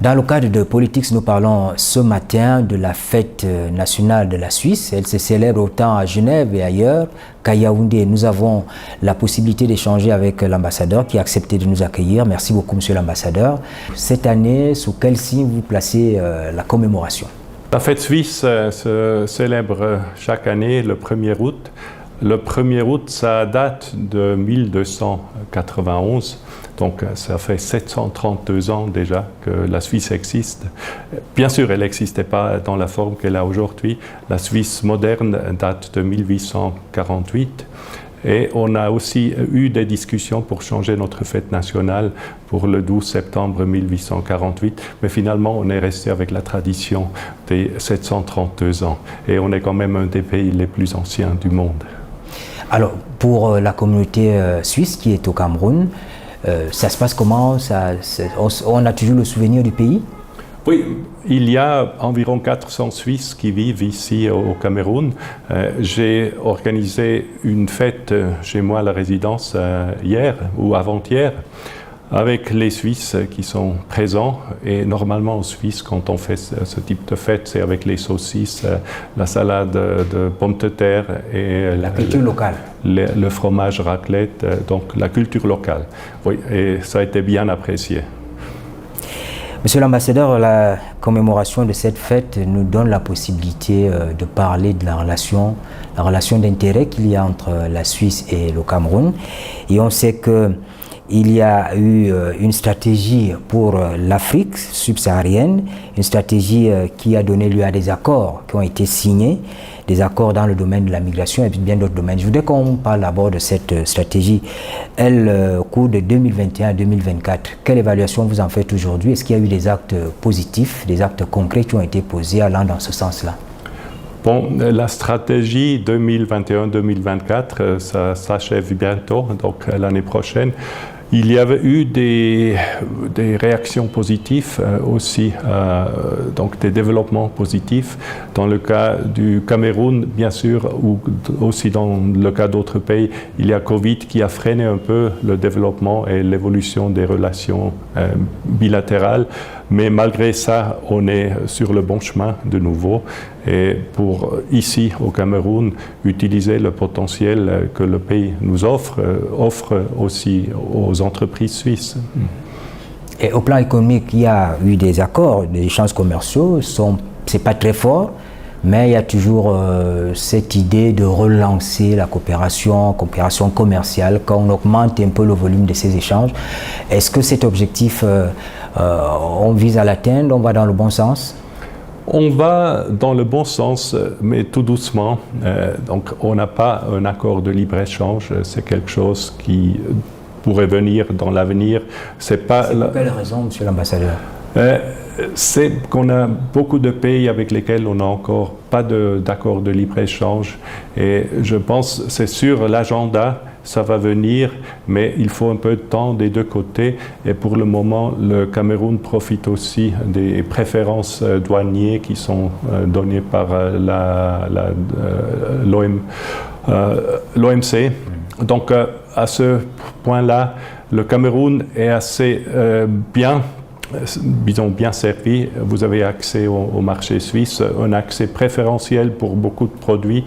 Dans le cadre de Politics, nous parlons ce matin de la fête nationale de la Suisse. Elle se célèbre autant à Genève et ailleurs qu'à Yaoundé. Nous avons la possibilité d'échanger avec l'ambassadeur qui a accepté de nous accueillir. Merci beaucoup, monsieur l'ambassadeur. Cette année, sous quel signe vous placez la commémoration? La fête suisse se célèbre chaque année le 1er août. Le 1er août, ça date de 1291, donc ça fait 732 ans déjà que la Suisse existe. Bien sûr, elle n'existait pas dans la forme qu'elle a aujourd'hui. La Suisse moderne date de 1848. Et on a aussi eu des discussions pour changer notre fête nationale pour le 12 septembre 1848. Mais finalement, on est resté avec la tradition des 732 ans. Et on est quand même un des pays les plus anciens du monde. Alors, pour la communauté suisse qui est au Cameroun, ça se passe comment? On a toujours le souvenir du pays? Oui, il y a environ 400 Suisses qui vivent ici au Cameroun. J'ai organisé une fête chez moi à la résidence hier ou avant-hier avec les Suisses qui sont présents. Et normalement en Suisse, quand on fait ce type de fête, c'est avec les saucisses, la salade de pommes de terre et la culture locale. Le fromage raclette, donc la culture locale. Oui, et ça a été bien apprécié. Monsieur l'ambassadeur, la commémoration de cette fête nous donne la possibilité de parler de la relation d'intérêt qu'il y a entre la Suisse et le Cameroun. Et on sait qu'il y a eu une stratégie pour l'Afrique subsaharienne, une stratégie qui a donné lieu à des accords qui ont été signés, des accords dans le domaine de la migration et puis bien d'autres domaines. Je voudrais qu'on parle d'abord de cette stratégie. Elle, au cours de 2021 à 2024, quelle évaluation vous en faites aujourd'hui? Est-ce qu'il y a eu des actes positifs, des actes concrets qui ont été posés allant dans ce sens-là? Bon, la stratégie 2021-2024, ça s'achève bientôt, donc l'année prochaine. Il y avait eu des réactions positives aussi, donc des développements positifs dans le cas du Cameroun, bien sûr, ou aussi dans le cas d'autres pays. Il y a Covid qui a freiné un peu le développement et l'évolution des relations bilatérales, mais malgré ça, on est sur le bon chemin de nouveau. Et pour ici au Cameroun, utiliser le potentiel que le pays nous offre aussi aux entreprises suisses. Et au plan économique, il y a eu des accords, des échanges commerciaux, c'est pas très fort, mais il y a toujours cette idée de relancer la coopération commerciale, quand on augmente un peu le volume de ces échanges. Est-ce que cet objectif, on vise à l'atteindre, on va dans le bon sens? On va dans le bon sens, mais tout doucement. Donc, on n'a pas un accord de libre-échange. C'est quelque chose qui pourrait venir dans l'avenir. C'est pas. Pour quelle raison, monsieur l'ambassadeur? C'est qu'on a beaucoup de pays avec lesquels on n'a encore pas d'accord de libre-échange. Et je pense que c'est sur l'agenda. Ça va venir, mais il faut un peu de temps des deux côtés. Et pour le moment, le Cameroun profite aussi des préférences douanières qui sont données par l'OMC. Donc, à ce point-là, le Cameroun est assez bien servi. Vous avez accès au marché suisse, un accès préférentiel pour beaucoup de produits.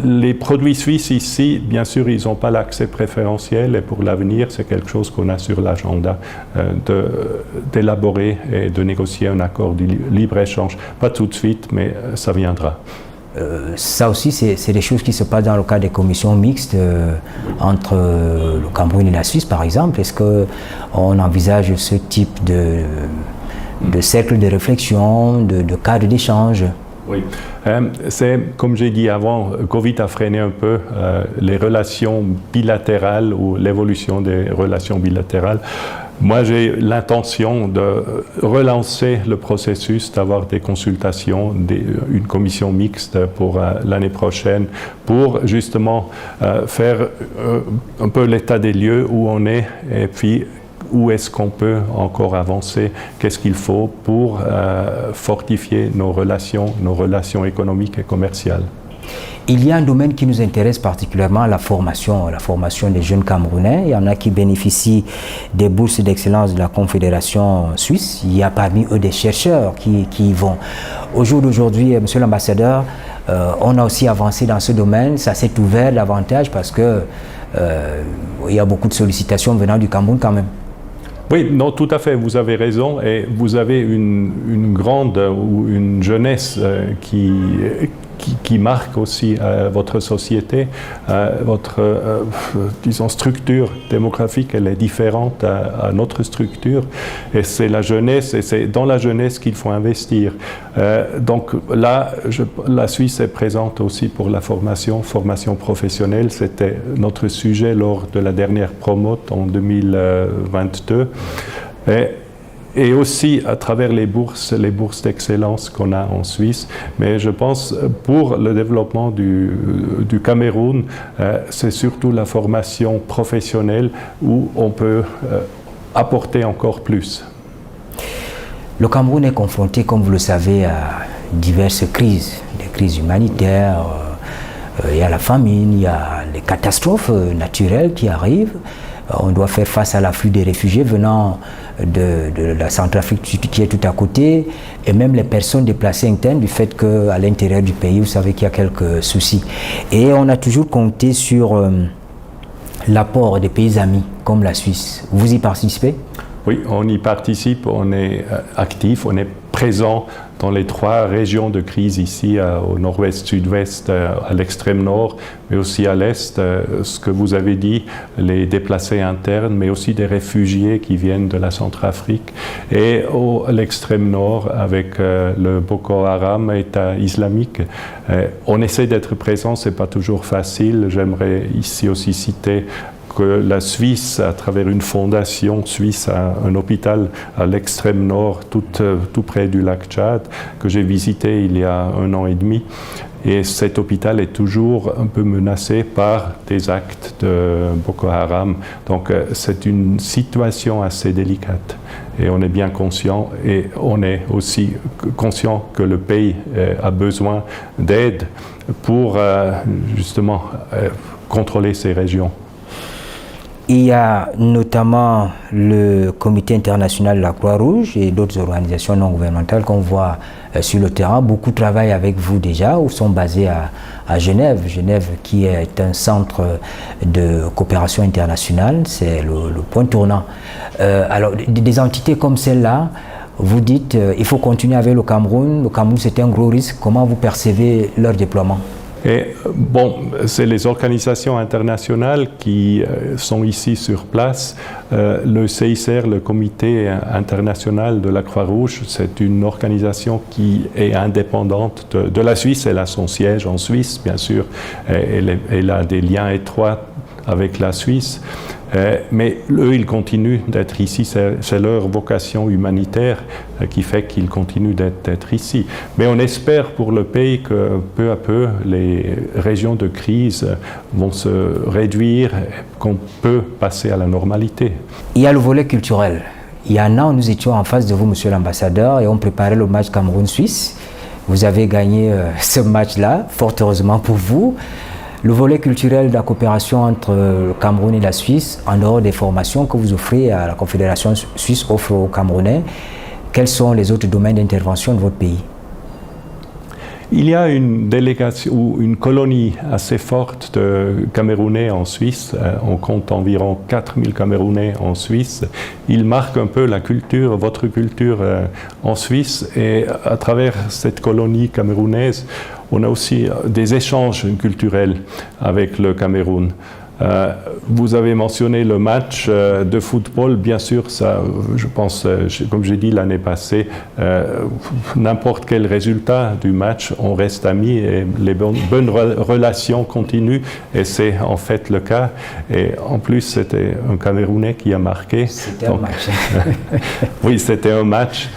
Les produits suisses ici, bien sûr, ils n'ont pas l'accès préférentiel et pour l'avenir, c'est quelque chose qu'on a sur l'agenda d'élaborer et de négocier un accord de libre-échange. Pas tout de suite, mais ça viendra. Ça aussi, c'est des choses qui se passent dans le cadre des commissions mixtes entre le Cameroun et la Suisse, par exemple. Est-ce qu'on envisage ce type de cercle de réflexion, de cadre d'échange? Oui, c'est comme j'ai dit avant, Covid a freiné un peu les relations bilatérales ou l'évolution des relations bilatérales. Moi, j'ai l'intention de relancer le processus, d'avoir des consultations, une commission mixte pour l'année prochaine, pour justement faire un peu l'état des lieux où on est et puis où est-ce qu'on peut encore avancer, qu'est-ce qu'il faut pour fortifier nos relations économiques et commerciales. Il y a un domaine qui nous intéresse particulièrement, la formation des jeunes Camerounais. Il y en a qui bénéficient des bourses d'excellence de la Confédération suisse. Il y a parmi eux des chercheurs qui y vont. Au jour d'aujourd'hui, Monsieur l'ambassadeur, on a aussi avancé dans ce domaine. Ça s'est ouvert davantage parce que il y a beaucoup de sollicitations venant du Cameroun quand même. Oui, non, tout à fait, vous avez raison. Et vous avez une grande ou une jeunesse qui marque aussi votre société, votre disons, structure démographique, elle est différente à notre structure, et c'est la jeunesse, et c'est dans la jeunesse qu'il faut investir. Donc là, la Suisse est présente aussi pour la formation professionnelle. C'était notre sujet lors de la dernière promote en 2022. Et aussi à travers les bourses d'excellence qu'on a en Suisse. Mais je pense pour le développement du Cameroun, c'est surtout la formation professionnelle où on peut apporter encore plus. Le Cameroun est confronté, comme vous le savez, à diverses crises, des crises humanitaires, il y a la famine, il y a les catastrophes naturelles qui arrivent. On doit faire face à l'afflux des réfugiés venant de la Centrafrique qui est tout à côté, et même les personnes déplacées internes du fait qu'à l'intérieur du pays, vous savez qu'il y a quelques soucis. Et on a toujours compté sur l'apport des pays amis comme la Suisse. Vous y participez? Oui, on y participe, on est actif, on est présent dans les 3 régions de crise ici, au nord-ouest, sud-ouest, à l'extrême nord, mais aussi à l'est, ce que vous avez dit, les déplacés internes, mais aussi des réfugiés qui viennent de la Centrafrique, et à l'extrême nord avec le Boko Haram, État islamique. On essaie d'être présent, c'est pas toujours facile. J'aimerais ici aussi citer que la Suisse, à travers une fondation suisse, a un hôpital à l'extrême nord, tout près du lac Tchad, que j'ai visité il y a 1 an et demi. Et cet hôpital est toujours un peu menacé par des actes de Boko Haram. Donc c'est une situation assez délicate. Et on est bien conscient, et on est aussi conscient que le pays a besoin d'aide pour justement contrôler ces régions. Il y a notamment le Comité international de la Croix-Rouge et d'autres organisations non gouvernementales qu'on voit sur le terrain. Beaucoup travaillent avec vous déjà ou sont basés à Genève. Genève qui est un centre de coopération internationale, c'est le point tournant. Alors des entités comme celle-là, vous dites il faut continuer avec le Cameroun. Le Cameroun c'est un gros risque. Comment vous percevez leur déploiement? Et bon, c'est les organisations internationales qui sont ici sur place. Le CICR, le Comité international de la Croix-Rouge, c'est une organisation qui est indépendante de la Suisse. Elle a son siège en Suisse, bien sûr. Elle a des liens étroits avec la Suisse. Mais eux, ils continuent d'être ici. C'est leur vocation humanitaire qui fait qu'ils continuent d'être ici. Mais on espère pour le pays que peu à peu, les régions de crise vont se réduire, qu'on peut passer à la normalité. Il y a le volet culturel. Il y a un an, nous étions en face de vous, monsieur l'ambassadeur, et on préparait le match Cameroun-Suisse. Vous avez gagné ce match-là, fort heureusement pour vous. Le volet culturel de la coopération entre le Cameroun et la Suisse, en dehors des formations que vous offrez à la Confédération suisse offre aux Camerounais, quels sont les autres domaines d'intervention de votre pays? Il y a une délégation ou une colonie assez forte de Camerounais en Suisse. On compte environ 4000 Camerounais en Suisse. Ils marquent un peu la culture, votre culture en Suisse. Et à travers cette colonie camerounaise, on a aussi des échanges culturels avec le Cameroun. Vous avez mentionné le match de football, bien sûr, ça, je pense, comme j'ai dit l'année passée, n'importe quel résultat du match, on reste amis et les bonnes relations continuent, et c'est en fait le cas. Et en plus, c'était un Camerounais qui a marqué. C'était un match. Oui, c'était un match.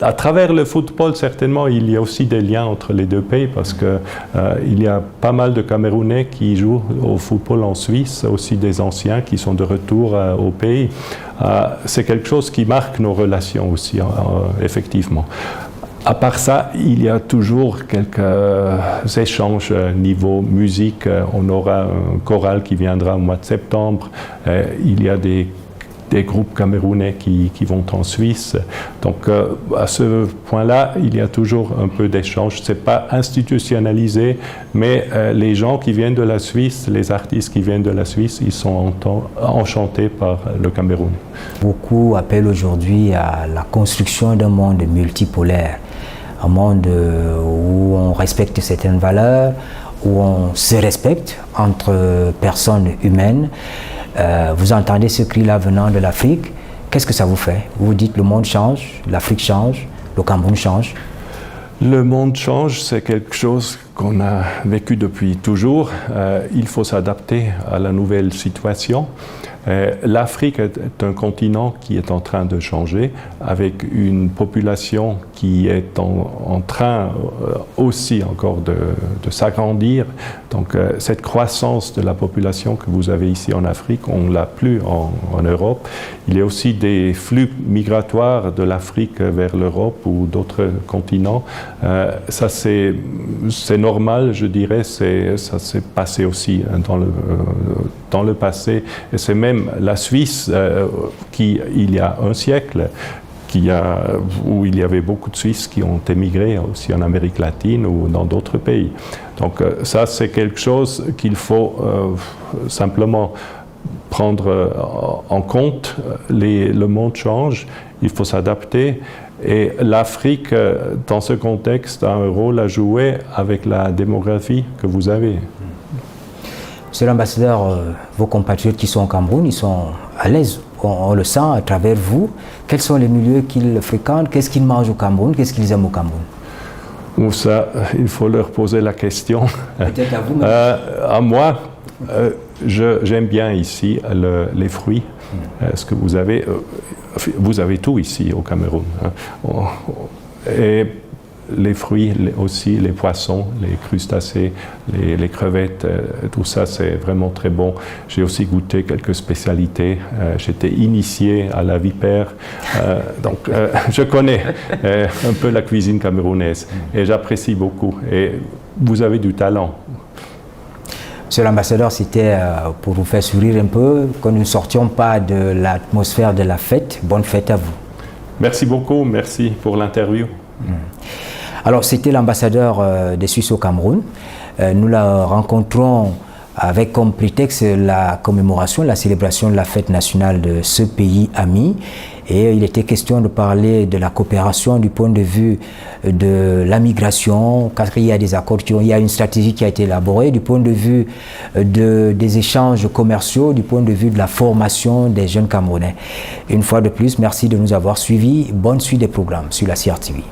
À travers le football, certainement, il y a aussi des liens entre les deux pays parce qu'il y a pas mal de Camerounais qui jouent au football en Suisse, aussi des anciens qui sont de retour au pays. C'est quelque chose qui marque nos relations aussi, effectivement. À part ça, il y a toujours quelques échanges niveau musique. On aura un choral qui viendra au mois de septembre. Il y a des groupes camerounais qui vont en Suisse. Donc à ce point-là, il y a toujours un peu d'échange. Ce n'est pas institutionnalisé, mais les gens qui viennent de la Suisse, les artistes qui viennent de la Suisse, ils sont enchantés par le Cameroun. Beaucoup appellent aujourd'hui à la construction d'un monde multipolaire, un monde où on respecte certaines valeurs, où on se respecte entre personnes humaines. Vous entendez ce cri-là venant de l'Afrique, qu'est-ce que ça vous fait? Vous vous dites le monde change, l'Afrique change, le Cameroun change? Le monde change, c'est quelque chose qu'on a vécu depuis toujours. Il faut s'adapter à la nouvelle situation. L'Afrique est un continent qui est en train de changer, avec une population qui est en train aussi encore de s'agrandir. Donc cette croissance de la population que vous avez ici en Afrique, on ne l'a plus en Europe. Il y a aussi des flux migratoires de l'Afrique vers l'Europe ou d'autres continents. Ça c'est normal, je dirais, ça s'est passé aussi dans le passé. Et c'est même la Suisse qui, il y a un siècle, où il y avait beaucoup de Suisses qui ont émigré aussi en Amérique latine ou dans d'autres pays. Donc ça, c'est quelque chose qu'il faut simplement prendre en compte. Le monde change, il faut s'adapter. Et l'Afrique, dans ce contexte, a un rôle à jouer avec la démographie que vous avez. Monsieur l'ambassadeur, vos compatriotes qui sont au Cameroun, ils sont à l'aise, on le sent à travers vous. Quels sont les milieux qu'ils fréquentent? Qu'est-ce qu'ils mangent au Cameroun? Qu'est-ce qu'ils aiment au Cameroun? Ou ça, il faut leur poser la question. Peut-être à vous. À moi, j'aime bien ici les fruits. Ce que vous avez tout ici au Cameroun. Et les fruits aussi, les poissons, les crustacés, les crevettes, tout ça c'est vraiment très bon. J'ai aussi goûté quelques spécialités. J'étais initié à la vipère, donc je connais un peu la cuisine camerounaise et j'apprécie beaucoup. Et vous avez du talent. Monsieur l'ambassadeur, c'était pour vous faire sourire un peu, que nous ne sortions pas de l'atmosphère de la fête. Bonne fête à vous. Merci beaucoup, merci pour l'interview. Alors, c'était l'ambassadeur des Suisses au Cameroun. Nous la rencontrons avec comme prétexte la commémoration, la célébration de la fête nationale de ce pays ami. Et il était question de parler de la coopération du point de vue de la migration, car il y a des accords, il y a une stratégie qui a été élaborée du point de vue des échanges commerciaux, du point de vue de la formation des jeunes Camerounais. Une fois de plus, merci de nous avoir suivis. Bonne suite des programmes sur la CRTV.